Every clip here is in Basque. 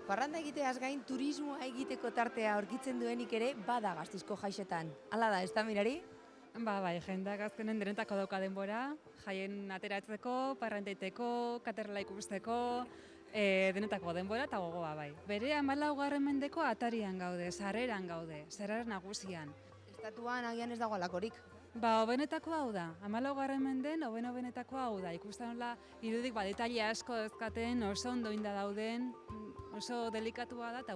Parranda egiteaz gain turismoa egiteko tartea aurkitzen duenik ere bada Gasteizko jaixetan. Hala da, ez da mirari? Bai, jendeak azkenen denetako dauka denbora, jaien ateratzeko, parrandaiteko, katedrala ikusteko, denetako denbora eta gogoa bai. Bere 14. mendeko atarian gaude, sarreran gaude, sarrera nagusian. Estatuan agian ez dago alakorik. Hobenetako hau da, 14. menden, hobenetako hau da. Ikusten nola irudik detaile asko dezkaten, oso ondo inda dauden, oso delikatua da, eta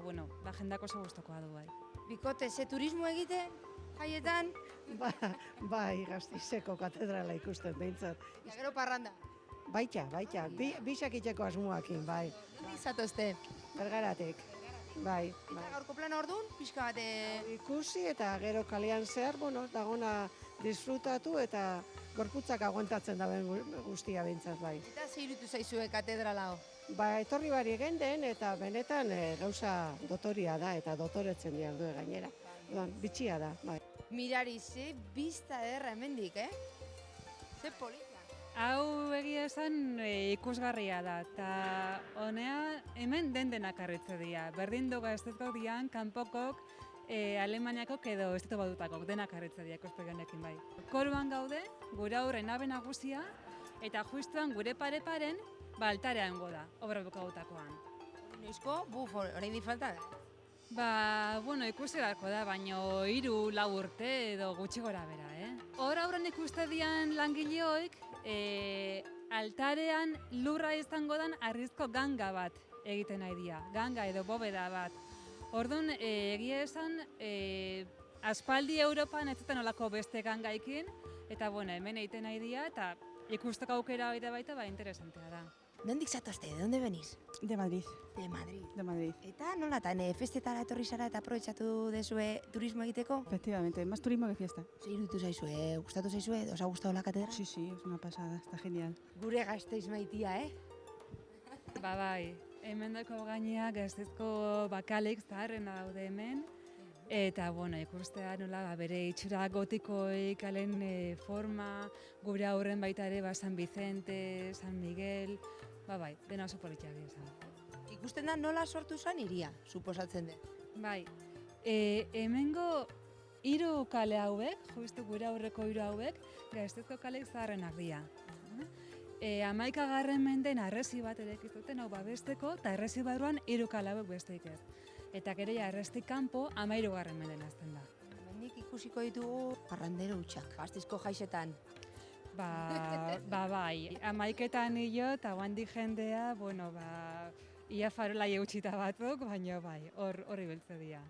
jendeak oso gustukoa du bai. Bikote, ze turismo egiten, jaietan, Bai, Gasteizeko katedrala ikusten behintzat. eta gero parranda. Baita, bisak itxeko asmoakin, bai. Nondik zatozte? Bergaratek, bai. Eta gaurko plana orduan, pixka bat, Ikusi eta gero kalean zehar, dagona disfrutatu eta gorputzak aguantatzen daben guztia behintzat, bai. eta ze irutu zaizue katedrala hau? Etorri bari den eta benetan gauza dotoria da eta dotoretzen diardu gainera. Bitxia da, bai. Mirari, ze bizta ederra hemendik, Ze polita. Hau egia esan ikusgarria da, eta honea hemen denak arritze dira. Berdin dugu estetko dian, kanpokok, Alemaniakok edo estatu badutakok denak arritze dira ikustegenekin bai. Koruan gaude, gure aurre nabe nagusia, eta justuan gure pare-paren, altarean da, obra bukagutakoan. Noizko, oraindik falta da. Ikusi beharko da, baino 3-4 urte edo gutxi gora bera, Hor aurren ikuste dian langileoik, altarean lurra izango dan harrizko ganga bat egiten nahi dira, ganga edo bobeda bat. Orduan, egia esan, aspaldi Europan ez zuten olako beste gangaikin, eta hemen egiten nahi dira, eta ikusteko aukera baita interesantea da. Nondik zatozte, de onde beniz? De Madrid. De Madrid. De Madrid. Eta nolatan, festetara etorri zara eta aprobetxatu dezue turismo egiteko? Efectivamente, más turismo que fiesta. Ze irutu zaizue, gustatu zaizue, os ha gustado la catedral? Sí, sí, es una pasada, está genial. Gure Gasteiz maitia, Bai, hemen dako gainea Gasteizko bakalik zaharrena daude hemen, eta ikustea nola bere itxura gotikoik, kalen forma, gure aurren baita ere San Vicente, San Miguel, dena oso politxak izan. Ikusten da nola sortu zen iria, suposatzen dut. Bai, hemengo 3 kale hauek, justu gure aurreko 3 hauek, Gasteizko kaleik zaharrenak dira. 11. menden harresi bat ere zuten hau babesteko, eta harresi barruan 3 kale hauek besteik ez. Eta gero harrestik kanpo 13. menden azten da. Hemendik ikusiko ditugu parrandero hutsak, Gasteizko jaixetan. Bai, 11etan hilo eta handik jendea, ia farola eutxita batzuk, baina hor ibiltze dira.